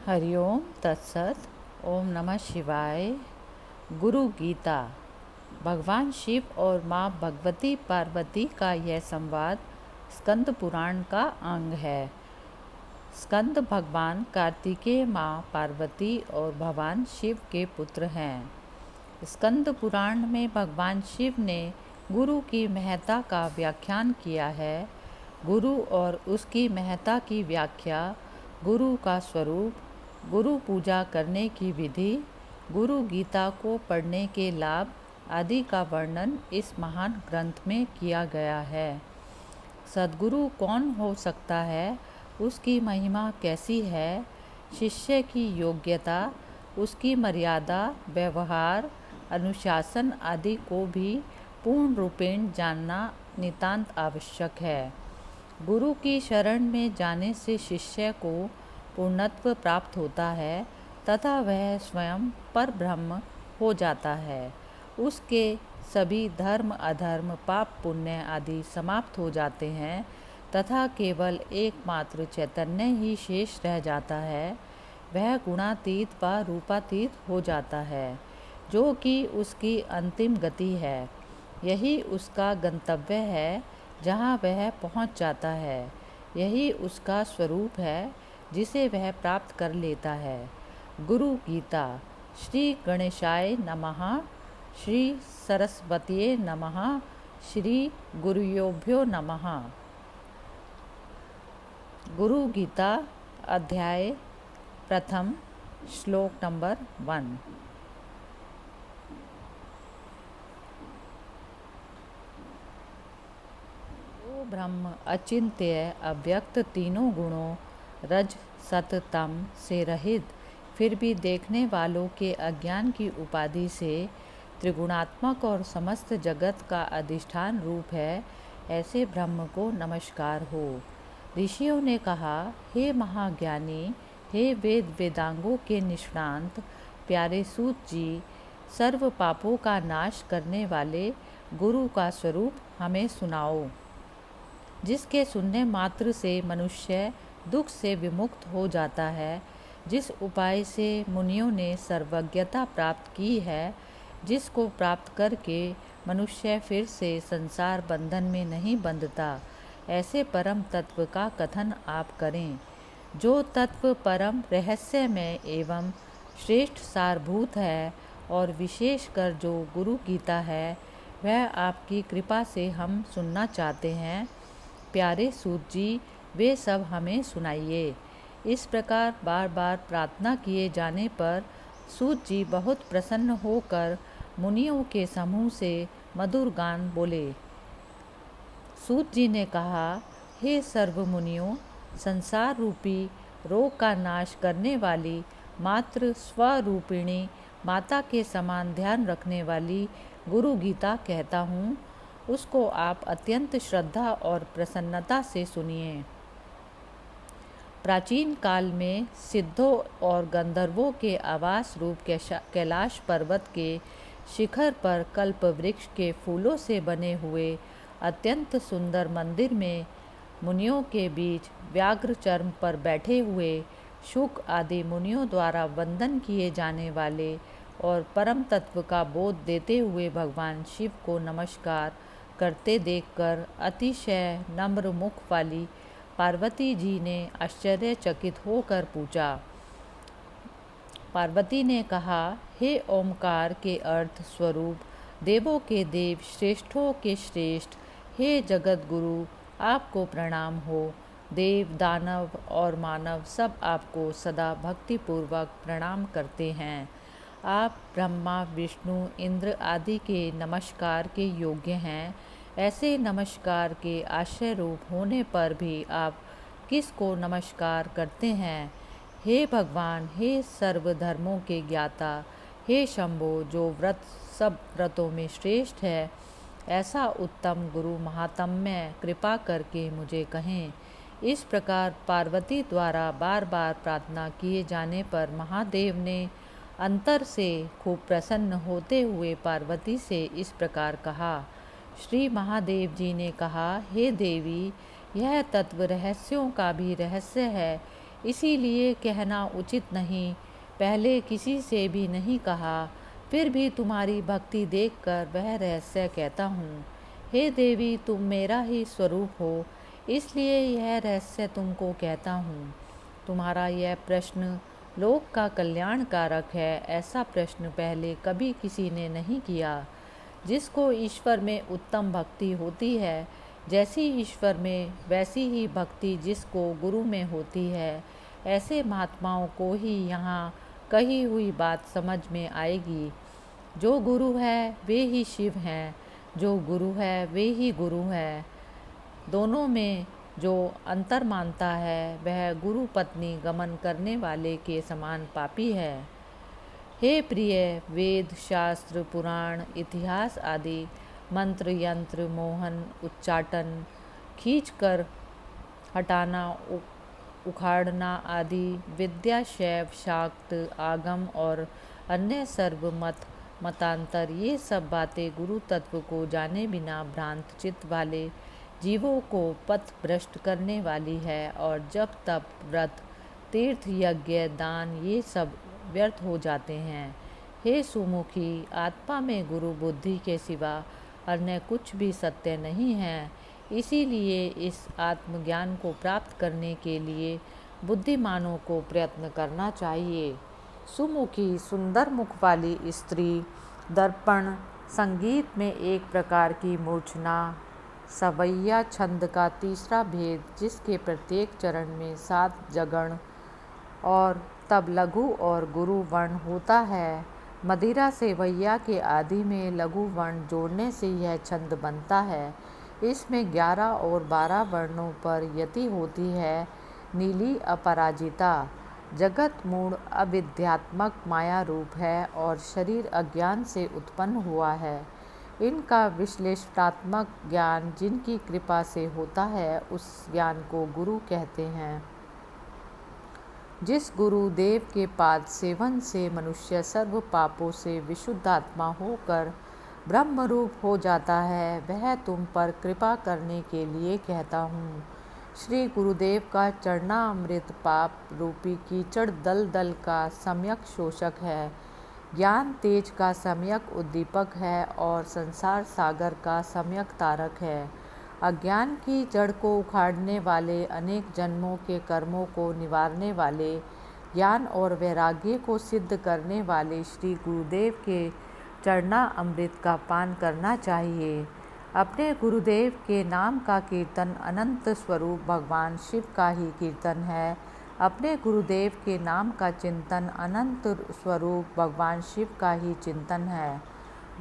हरिओम तत्सत। ओम नमः शिवाय। गुरु गीता भगवान शिव और माँ भगवती पार्वती का यह संवाद स्कंद पुराण का अंग है। स्कंद भगवान कार्तिकेय, माँ पार्वती और भगवान शिव के पुत्र हैं। स्कंद पुराण में भगवान शिव ने गुरु की महत्ता का व्याख्यान किया है। गुरु और उसकी महत्ता की व्याख्या, गुरु का स्वरूप, गुरु पूजा करने की विधि, गुरु गीता को पढ़ने के लाभ आदि का वर्णन इस महान ग्रंथ में किया गया है। सद्गुरु कौन हो सकता है, उसकी महिमा कैसी है, शिष्य की योग्यता, उसकी मर्यादा, व्यवहार, अनुशासन आदि को भी पूर्ण रूपेण जानना नितांत आवश्यक है। गुरु की शरण में जाने से शिष्य को पूर्णत्व प्राप्त होता है तथा वह स्वयं परब्रह्म हो जाता है। उसके सभी धर्म अधर्म, पाप पुण्य आदि समाप्त हो जाते हैं तथा केवल एकमात्र चैतन्य ही शेष रह जाता है। वह गुणातीत व रूपातीत हो जाता है, जो कि उसकी अंतिम गति है। यही उसका गंतव्य है, जहाँ वह पहुँच जाता है। यही उसका स्वरूप है, जिसे वह प्राप्त कर लेता है। गुरु गीता। श्री गणेशाय नमः। श्री सरस्वतीये नमः। श्री गुरुयोभ्यो नमः। गुरु गीता अध्याय प्रथम, श्लोक नंबर 1। वो ब्रह्म अचिंत्य, अव्यक्त, तीनों गुणों रज सत तम से रहित, फिर भी देखने वालों के अज्ञान की उपाधि से त्रिगुणात्मक और समस्त जगत का अधिष्ठान रूप है, ऐसे ब्रह्म को नमस्कार हो। ऋषियों ने कहा, हे महाज्ञानी, हे वेद वेदांगों के निष्णांत प्यारे सूत जी, सर्व पापों का नाश करने वाले गुरु का स्वरूप हमें सुनाओ, जिसके सुनने मात्र से मनुष्य दुख से विमुक्त हो जाता है, जिस उपाय से मुनियों ने सर्वज्ञता प्राप्त की है, जिसको प्राप्त करके मनुष्य फिर से संसार बंधन में नहीं बंधता, ऐसे परम तत्व का कथन आप करें। जो तत्व परम रहस्यमय एवं श्रेष्ठ सारभूत है और विशेषकर जो गुरु गीता है, वह आपकी कृपा से हम सुनना चाहते हैं। प्यारे सूत जी, वे सब हमें सुनाइए। इस प्रकार बार बार प्रार्थना किए जाने पर सूत जी बहुत प्रसन्न होकर मुनियों के समूह से मधुर गान बोले। सूत जी ने कहा, हे सर्व मुनियों, संसार रूपी रोग का नाश करने वाली, मात्र स्वरूपिणी माता के समान ध्यान रखने वाली गुरु गीता कहता हूँ, उसको आप अत्यंत श्रद्धा और प्रसन्नता से सुनिए। प्राचीन काल में सिद्धों और गंधर्वों के आवास रूप कैलाश पर्वत के शिखर पर कल्प वृक्ष के फूलों से बने हुए अत्यंत सुंदर मंदिर में मुनियों के बीच व्याघ्र चर्म पर बैठे हुए शुक आदि मुनियों द्वारा वंदन किए जाने वाले और परम तत्व का बोध देते हुए भगवान शिव को नमस्कार करते देखकर अतिशय नम्र मुख वाली पार्वती जी ने आश्चर्यचकित होकर पूछा। पार्वती ने कहा, हे ओमकार के अर्थ स्वरूप, देवों के देव, श्रेष्ठों के श्रेष्ठ, हे जगत गुरु, आपको प्रणाम हो। देव, दानव और मानव सब आपको सदा भक्तिपूर्वक प्रणाम करते हैं। आप ब्रह्मा, विष्णु, इंद्र आदि के नमस्कार के योग्य हैं। ऐसे नमस्कार के आश्रय रूप होने पर भी आप किसको नमस्कार करते हैं? हे भगवान, हे सर्व धर्मों के ज्ञाता, हे शंभो, जो व्रत सब व्रतों में श्रेष्ठ है, ऐसा उत्तम गुरु महात्म्य कृपा करके मुझे कहें। इस प्रकार पार्वती द्वारा बार बार प्रार्थना किए जाने पर महादेव ने अंतर से खूब प्रसन्न होते हुए पार्वती से इस प्रकार कहा। श्री महादेव जी ने कहा, हे देवी, यह तत्व रहस्यों का भी रहस्य है। इसीलिए कहना उचित नहीं, पहले किसी से भी नहीं कहा। फिर भी तुम्हारी भक्ति देखकर वह रहस्य कहता हूँ। हे देवी, तुम मेरा ही स्वरूप हो, इसलिए यह रहस्य तुमको कहता हूँ। तुम्हारा यह प्रश्न लोक का कल्याण कारक है। ऐसा प्रश्न पहले कभी किसी ने नहीं किया। जिसको ईश्वर में उत्तम भक्ति होती है, जैसी ईश्वर में वैसी ही भक्ति जिसको गुरु में होती है, ऐसे महात्माओं को ही यहाँ कही हुई बात समझ में आएगी। जो गुरु है वे ही शिव हैं, जो गुरु है वे ही गुरु है। दोनों में जो अंतर मानता है वह गुरु पत्नी गमन करने वाले के समान पापी है। हे प्रिय, वेद शास्त्र पुराण इतिहास आदि मंत्र यंत्र मोहन उच्चाटन खींचकर हटाना उखाड़ना आदि विद्या शैव शाक्त आगम और अन्य सर्व मत मतांतर, ये सब बातें गुरु तत्व को जाने बिना भ्रांत चित्त वाले जीवों को पथ भ्रष्ट करने वाली है। और जब तप व्रत तीर्थ यज्ञ दान ये सब व्यर्थ हो जाते हैं। हे सुमुखी, आत्मा में गुरु बुद्धि के सिवा अन्य कुछ भी सत्य नहीं है। इसीलिए इस आत्मज्ञान को प्राप्त करने के लिए बुद्धिमानों को प्रयत्न करना चाहिए। सुमुखी, सुंदर मुख वाली स्त्री, दर्पण संगीत में एक प्रकार की मूर्छना, सवैया छंद का तीसरा भेद जिसके प्रत्येक चरण में 7 जगण और तब लघु और गुरु वर्ण होता है। मदिरा सेवैया के आदि में लघु वर्ण जोड़ने से यह छंद बनता है। इसमें 11 और 12 वर्णों पर यति होती है। नीली अपराजिता जगत मूढ़ अविद्यात्मक माया रूप है और शरीर अज्ञान से उत्पन्न हुआ है। इनका विश्लेषणात्मक ज्ञान जिनकी कृपा से होता है उस ज्ञान को गुरु कहते हैं। जिस गुरुदेव के पाद सेवन से मनुष्य सर्व पापों से विशुद्ध आत्मा होकर ब्रह्मरूप हो जाता है, वह तुम पर कृपा करने के लिए कहता हूँ। श्री गुरुदेव का चरणामृत पाप रूपी कीचड़ दल दल का सम्यक शोषक है, ज्ञान तेज का सम्यक उद्दीपक है और संसार सागर का सम्यक तारक है। अज्ञान की जड़ को उखाड़ने वाले, अनेक जन्मों के कर्मों को निवारने वाले, ज्ञान और वैराग्य को सिद्ध करने वाले श्री गुरुदेव के चरना अमृत का पान करना चाहिए। अपने गुरुदेव के नाम का कीर्तन अनंत स्वरूप भगवान शिव का ही कीर्तन है। अपने गुरुदेव के नाम का चिंतन अनंत स्वरूप भगवान शिव का ही चिंतन है।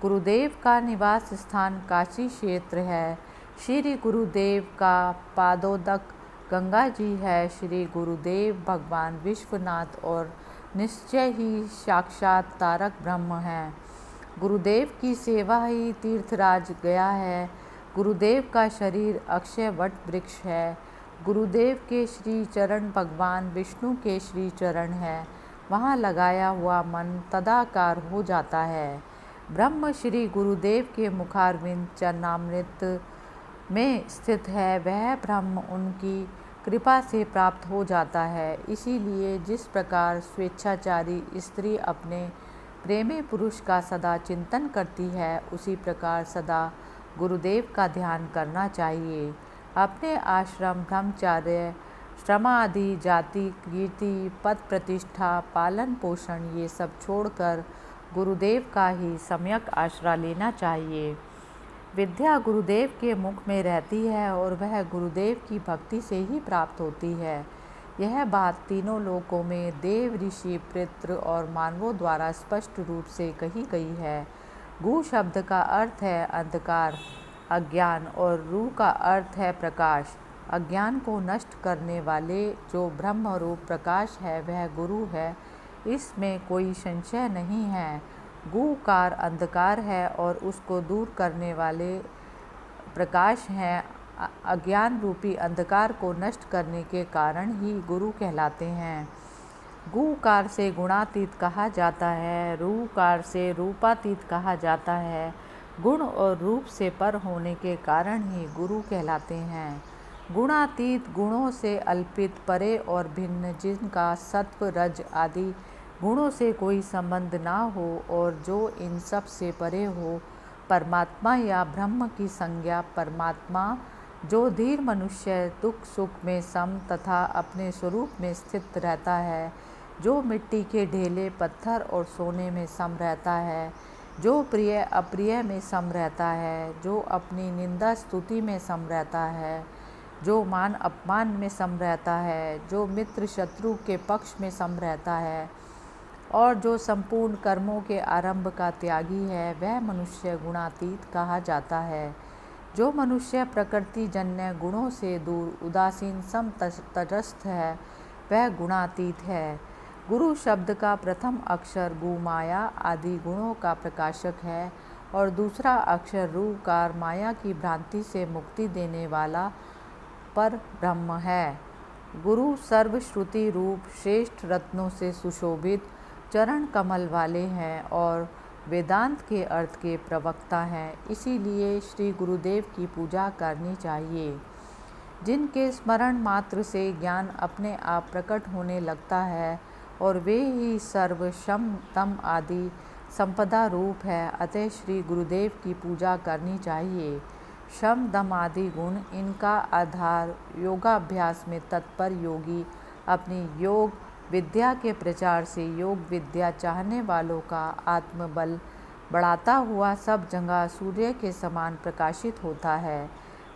गुरुदेव का निवास स्थान काशी क्षेत्र है। श्री गुरुदेव का पादोदक गंगा जी है। श्री गुरुदेव भगवान विश्वनाथ और निश्चय ही साक्षात तारक ब्रह्म हैं। गुरुदेव की सेवा ही तीर्थराज गया है। गुरुदेव का शरीर अक्षय वट वृक्ष है। गुरुदेव के श्री चरण भगवान विष्णु के श्री चरण है। वहाँ लगाया हुआ मन तदाकार हो जाता है। ब्रह्म श्री गुरुदेव के मुखारविंद चरणामृत में स्थित है। वह ब्रह्म उनकी कृपा से प्राप्त हो जाता है। इसीलिए जिस प्रकार स्वेच्छाचारी स्त्री अपने प्रेमी पुरुष का सदा चिंतन करती है, उसी प्रकार सदा गुरुदेव का ध्यान करना चाहिए। अपने आश्रम ब्रह्मचार्य श्रम आदि जाति कीर्ति पद प्रतिष्ठा पालन पोषण ये सब छोड़कर गुरुदेव का ही सम्यक आश्रय लेना चाहिए। विद्या गुरुदेव के मुख में रहती है और वह गुरुदेव की भक्ति से ही प्राप्त होती है। यह बात तीनों लोकों में देव ऋषि पितृ और मानवों द्वारा स्पष्ट रूप से कही गई है। गु शब्द का अर्थ है अंधकार अज्ञान और रू का अर्थ है प्रकाश। अज्ञान को नष्ट करने वाले जो ब्रह्म रूप प्रकाश है वह गुरु है, इसमें कोई संशय नहीं है। गुकार अंधकार है और उसको दूर करने वाले प्रकाश हैं। अज्ञान रूपी अंधकार को नष्ट करने के कारण ही गुरु कहलाते हैं। गुकार से गुणातीत कहा जाता है, रूकार से रूपातीत कहा जाता है। गुण और रूप से पर होने के कारण ही गुरु कहलाते हैं। गुणातीत, गुणों से अल्पित, परे और भिन्न, जिनका सत्व रज आदि गुणों से कोई संबंध ना हो और जो इन सब से परे हो, परमात्मा या ब्रह्म की संज्ञा। परमात्मा जो धीर मनुष्य दुख सुख में सम तथा अपने स्वरूप में स्थित रहता है, जो मिट्टी के ढेले, पत्थर और सोने में सम रहता है, जो प्रिय अप्रिय में सम रहता है, जो अपनी निंदा स्तुति में सम रहता है, जो मान अपमान में सम रहता है, जो मित्र शत्रु के पक्ष में सम रहता है और जो संपूर्ण कर्मों के आरंभ का त्यागी है, वह मनुष्य गुणातीत कहा जाता है। जो मनुष्य प्रकृति जन्य गुणों से दूर, उदासीन, सम तटस्थ है, वह गुणातीत है। गुरु शब्द का प्रथम अक्षर गु माया आदि गुणों का प्रकाशक है और दूसरा अक्षर रूकार माया की भ्रांति से मुक्ति देने वाला पर ब्रह्म है। गुरु सर्वश्रुति रूप श्रेष्ठ रत्नों से सुशोभित चरण कमल वाले हैं और वेदांत के अर्थ के प्रवक्ता हैं। इसीलिए श्री गुरुदेव की पूजा करनी चाहिए, जिनके स्मरण मात्र से ज्ञान अपने आप प्रकट होने लगता है और वे ही सर्व शम तम आदि संपदा रूप है। अतः श्री गुरुदेव की पूजा करनी चाहिए। शम दम आदि गुण, इनका आधार योगाभ्यास में तत्पर योगी अपनी योग विद्या के प्रचार से योग विद्या चाहने वालों का आत्मबल बढ़ाता हुआ सब जगह सूर्य के समान प्रकाशित होता है।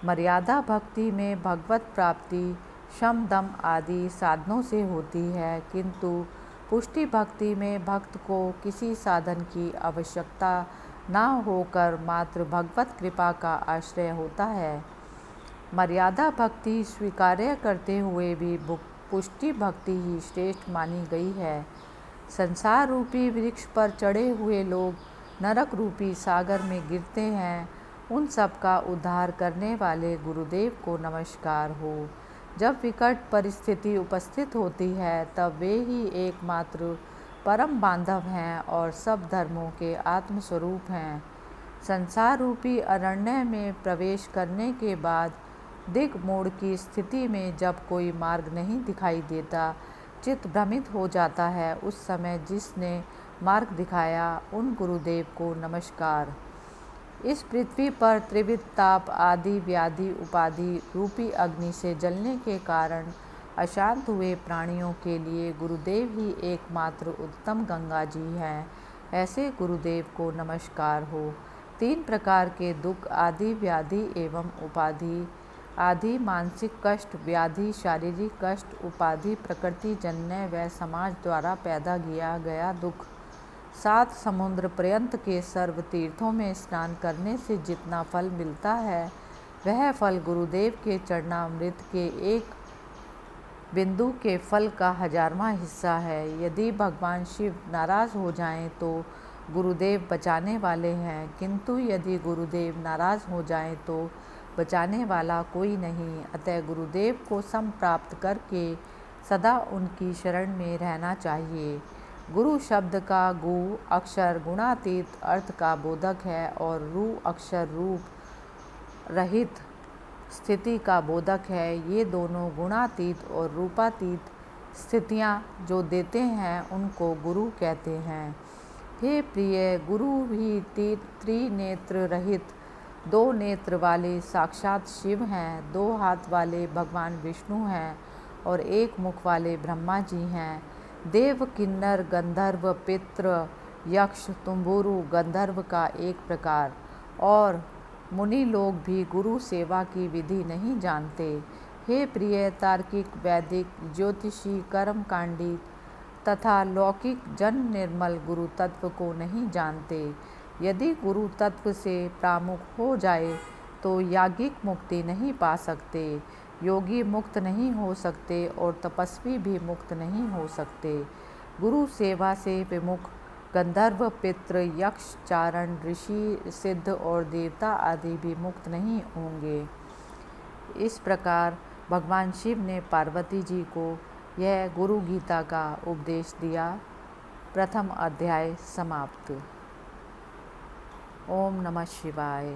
मर्यादा भक्ति में भगवत प्राप्ति शम दम आदि साधनों से होती है, किंतु पुष्टि भक्ति में भक्त को किसी साधन की आवश्यकता ना होकर मात्र भगवत कृपा का आश्रय होता है। मर्यादा भक्ति स्वीकार्य करते हुए भी पुष्टि भक्ति ही श्रेष्ठ मानी गई है। संसार रूपी वृक्ष पर चढ़े हुए लोग नरक रूपी सागर में गिरते हैं, उन सब का उद्धार करने वाले गुरुदेव को नमस्कार हो। जब विकट परिस्थिति उपस्थित होती है, तब वे ही एकमात्र परम बांधव हैं और सब धर्मों के आत्मस्वरूप हैं। संसार रूपी अरण्य में प्रवेश करने के बाद दिग्मोड़ की स्थिति में जब कोई मार्ग नहीं दिखाई देता, चित्त भ्रमित हो जाता है, उस समय जिसने मार्ग दिखाया, उन गुरुदेव को नमस्कार। इस पृथ्वी पर त्रिविध ताप आदि व्याधि उपाधि रूपी अग्नि से जलने के कारण अशांत हुए प्राणियों के लिए गुरुदेव ही एकमात्र उत्तम गंगा जी हैं। ऐसे गुरुदेव को नमस्कार हो। 3 प्रकार के दुख आदि व्याधि एवं उपाधि आदि मानसिक कष्ट, व्याधि शारीरिक कष्ट, उपाधि प्रकृति जन्य व समाज द्वारा पैदा किया गया दुख, 7 समुद्र पर्यंत के सर्व तीर्थों में स्नान करने से जितना फल मिलता है, वह फल गुरुदेव के चरणामृत के एक बिंदु के फल का 1000वां हिस्सा है। यदि भगवान शिव नाराज हो जाएं तो गुरुदेव बचाने वाले हैं, किंतु यदि गुरुदेव नाराज हो जाएं तो बचाने वाला कोई नहीं। अतः गुरुदेव को संप्राप्त करके सदा उनकी शरण में रहना चाहिए। गुरु शब्द का गु अक्षर गुणातीत अर्थ का बोधक है और रू अक्षर रूप रहित स्थिति का बोधक है। ये दोनों गुणातीत और रूपातीत स्थितियाँ जो देते हैं, उनको गुरु कहते हैं। हे प्रिय, गुरु भी त्रिनेत्र रहित 2 नेत्र वाले साक्षात शिव हैं, 2 हाथ वाले भगवान विष्णु हैं और 1 मुख वाले ब्रह्मा जी हैं। देव, किन्नर, गंधर्व, पितृ, यक्ष, तुम्बुरु गंधर्व का एक प्रकार और मुनि लोग भी गुरु सेवा की विधि नहीं जानते। हे प्रिय, तार्किक, वैदिक, ज्योतिषी, कर्मकांडी तथा लौकिक जन निर्मल गुरु तत्व को नहीं जानते। यदि गुरु तत्व से प्रामुख हो जाए तो याज्ञिक मुक्ति नहीं पा सकते, योगी मुक्त नहीं हो सकते और तपस्वी भी मुक्त नहीं हो सकते। गुरु सेवा से विमुख गंधर्व, पितृ, यक्ष, चारण, ऋषि, सिद्ध और देवता आदि भी मुक्त नहीं होंगे। इस प्रकार भगवान शिव ने पार्वती जी को यह गुरु गीता का उपदेश दिया। प्रथम अध्याय समाप्त। ओम नमः शिवाय।